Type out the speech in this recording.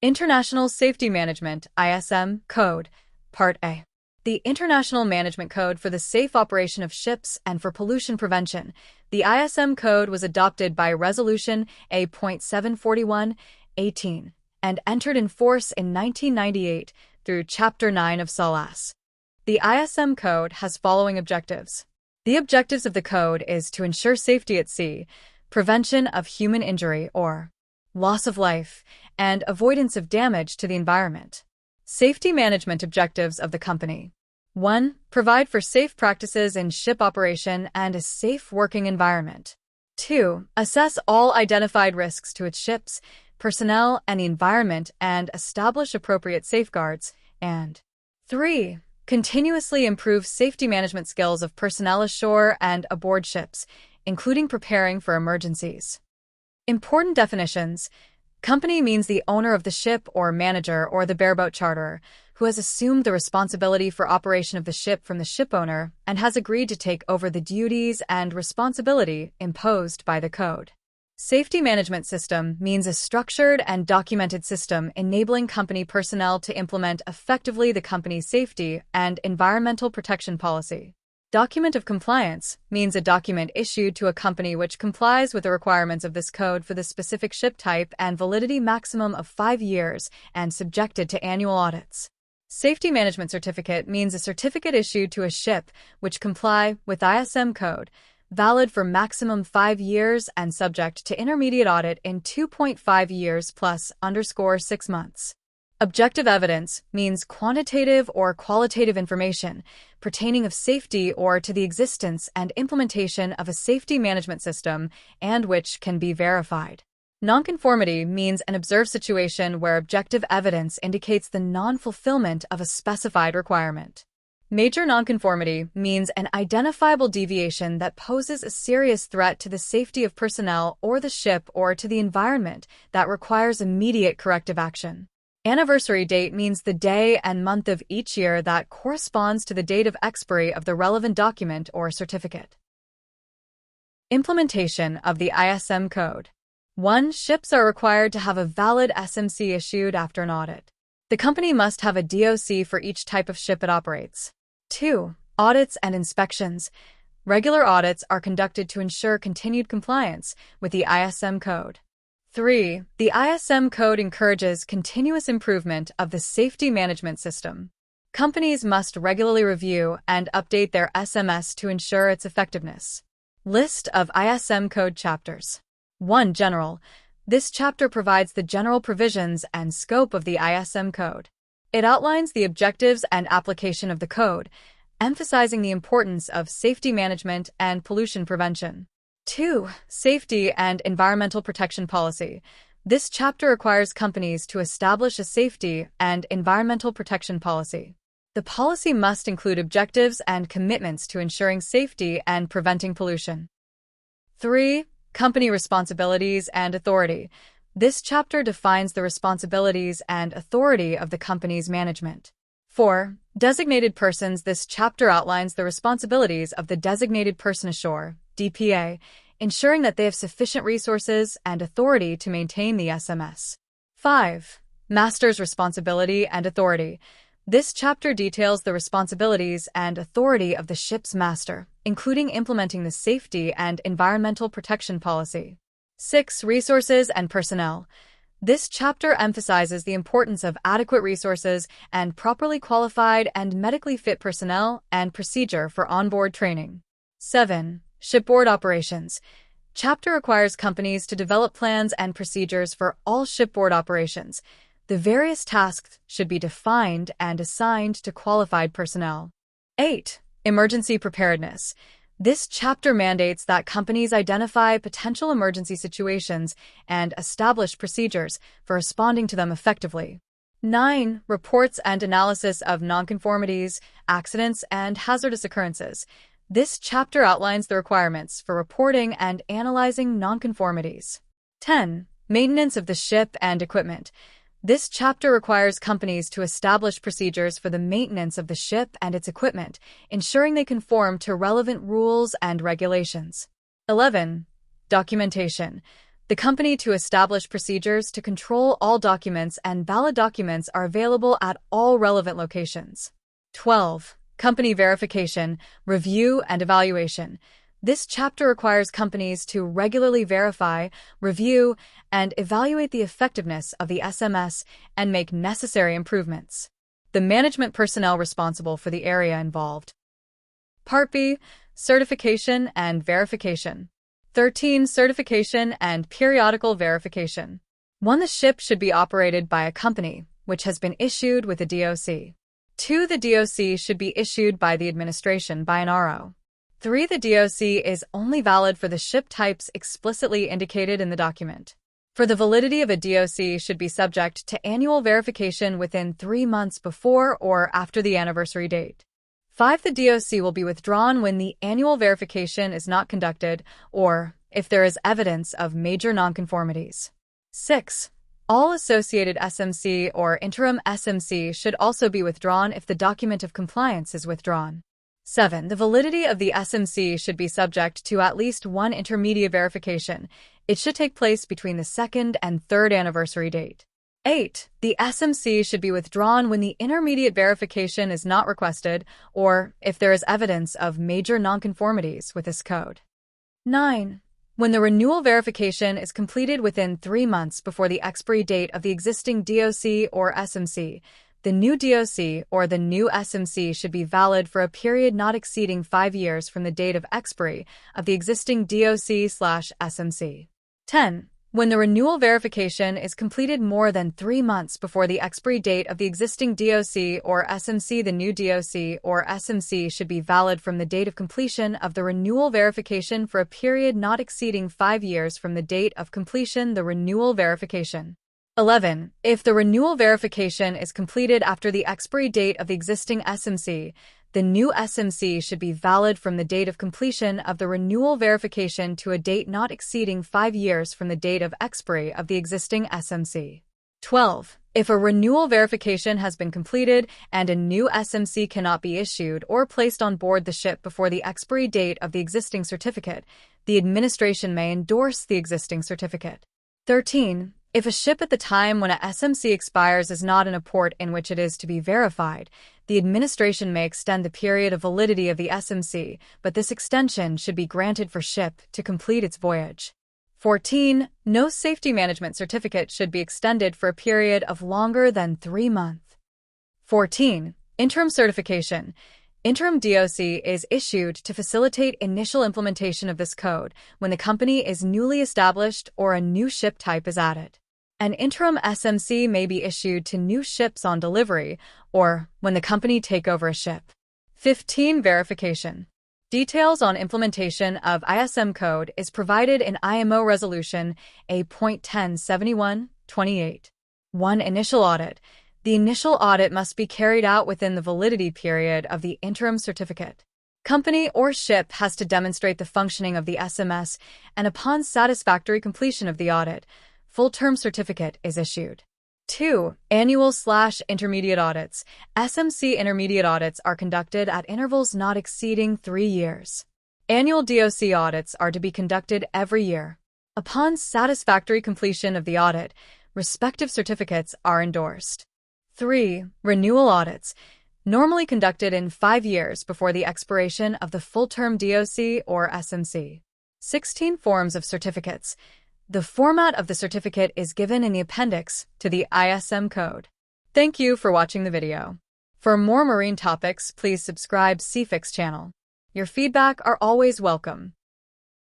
International Safety Management (ISM) Code, Part A. The International Management Code for the Safe Operation of Ships and for Pollution Prevention. The ISM Code was adopted by Resolution A.741/18 and entered in force in 1998 through Chapter 9 of SOLAS. The ISM Code has following objectives. The objectives of the code is to ensure safety at sea, prevention of human injury or loss of life, and avoidance of damage to the environment. Safety management objectives of the company. 1. Provide for safe practices in ship operation and a safe working environment. 2. Assess all identified risks to its ships, personnel, and the environment and establish appropriate safeguards. And 3. Continuously improve safety management skills of personnel ashore and aboard ships, including preparing for emergencies. Important definitions. Company means the owner of the ship or manager or the bareboat charterer, who has assumed the responsibility for operation of the ship from the shipowner and has agreed to take over the duties and responsibility imposed by the code. Safety management system means a structured and documented system enabling company personnel to implement effectively the company's safety and environmental protection policy. Document of compliance means a document issued to a company which complies with the requirements of this code for the specific ship type and validity maximum of 5 years and subjected to annual audits. Safety management certificate means a certificate issued to a ship which comply with ISM code, valid for maximum 5 years and subject to intermediate audit in 2.5 years plus _6 months. Objective evidence means quantitative or qualitative information pertaining of safety or to the existence and implementation of a safety management system and which can be verified. Nonconformity means an observed situation where objective evidence indicates the non-fulfillment of a specified requirement. Major nonconformity means an identifiable deviation that poses a serious threat to the safety of personnel or the ship or to the environment that requires immediate corrective action. Anniversary date means the day and month of each year that corresponds to the date of expiry of the relevant document or certificate. Implementation of the ISM Code. 1. Ships are required to have a valid SMC issued after an audit. The company must have a DOC for each type of ship it operates. 2. Audits and inspections. Regular audits are conducted to ensure continued compliance with the ISM Code. 3. The ISM Code encourages continuous improvement of the safety management system. Companies must regularly review and update their SMS to ensure its effectiveness. List of ISM Code chapters. 1. General. This chapter provides the general provisions and scope of the ISM Code. It outlines the objectives and application of the code, emphasizing the importance of safety management and pollution prevention. 2. Safety and Environmental Protection Policy. This chapter requires companies to establish a safety and environmental protection policy. The policy must include objectives and commitments to ensuring safety and preventing pollution. 3. Company responsibilities and authority. This chapter defines the responsibilities and authority of the company's management. 4. Designated persons. This chapter outlines the responsibilities of the designated person ashore, DPA, ensuring that they have sufficient resources and authority to maintain the SMS. 5. Master's responsibility and authority. This chapter details the responsibilities and authority of the ship's master, including implementing the safety and environmental protection policy. 6. Resources and personnel. This chapter emphasizes the importance of adequate resources and properly qualified and medically fit personnel and procedure for onboard training. 7. Shipboard operations. Chapter requires companies to develop plans and procedures for all shipboard operations. The various tasks should be defined and assigned to qualified personnel. 8. Emergency preparedness. This chapter mandates that companies identify potential emergency situations and establish procedures for responding to them effectively. 9. Reports and analysis of nonconformities, accidents, and hazardous occurrences. This chapter outlines the requirements for reporting and analyzing nonconformities. 10. Maintenance of the ship and equipment. This chapter requires companies to establish procedures for the maintenance of the ship and its equipment, ensuring they conform to relevant rules and regulations. 11. Documentation. the company to establish procedures to control all documents, and valid documents are available at all relevant locations. 12. Company verification, review, and evaluation. This chapter requires companies to regularly verify, review, and evaluate the effectiveness of the SMS and make necessary improvements. The management personnel responsible for the area involved. Part B, certification and verification. 13. Certification and periodical verification. 1. The ship should be operated by a company, which has been issued with a DOC. 2. The DOC should be issued by the administration by an RO. 3. The DOC is only valid for the ship types explicitly indicated in the document. For the validity of a DOC should be subject to annual verification within 3 months before or after the anniversary date. 5. The DOC will be withdrawn when the annual verification is not conducted or if there is evidence of major nonconformities. 6. All associated SMC or interim SMC should also be withdrawn if the document of compliance is withdrawn. 7. The validity of the SMC should be subject to at least one intermediate verification. It should take place between the 2nd and 3rd anniversary date. 8. The SMC should be withdrawn when the intermediate verification is not requested or if there is evidence of major nonconformities with this code. 9. When the renewal verification is completed within 3 months before the expiry date of the existing DOC or SMC, the new DOC or the new SMC should be valid for a period not exceeding 5 years from the date of expiry of the existing DOC/SMC. 10. When the renewal verification is completed more than 3 months before the expiry date of the existing DOC or SMC, the new DOC or SMC should be valid from the date of completion of the renewal verification for a period not exceeding 5 years from the date of completion the renewal verification. 11. If the renewal verification is completed after the expiry date of the existing SMC, the new SMC should be valid from the date of completion of the renewal verification to a date not exceeding 5 years from the date of expiry of the existing SMC. 12. If a renewal verification has been completed and a new SMC cannot be issued or placed on board the ship before the expiry date of the existing certificate, the administration may endorse the existing certificate. 13. If a ship at the time when a SMC expires is not in a port in which it is to be verified, the administration may extend the period of validity of the SMC, but this extension should be granted for ship to complete its voyage. 14. No safety management certificate should be extended for a period of longer than 3 months. 14. Interim certification. Interim DOC is issued to facilitate initial implementation of this code when the company is newly established or a new ship type is added. An interim SMC may be issued to new ships on delivery or when the company take over a ship. 15. Verification. Details on implementation of ISM Code is provided in IMO Resolution A.1071/28. 1. Initial audit. The initial audit must be carried out within the validity period of the interim certificate. Company or ship has to demonstrate the functioning of the SMS, and upon satisfactory completion of the audit, full-term certificate is issued. 2. Annual/intermediate audits. SMC intermediate audits are conducted at intervals not exceeding 3 years. Annual DOC audits are to be conducted every year. Upon satisfactory completion of the audit, respective certificates are endorsed. 3. Renewal audits, normally conducted in 5 years before the expiration of the full-term DOC or SMC. 16. Forms of certificates. The format of the certificate is given in the appendix to the ISM Code. Thank you for watching the video. For more marine topics, please subscribe CFIX channel. Your feedback are always welcome.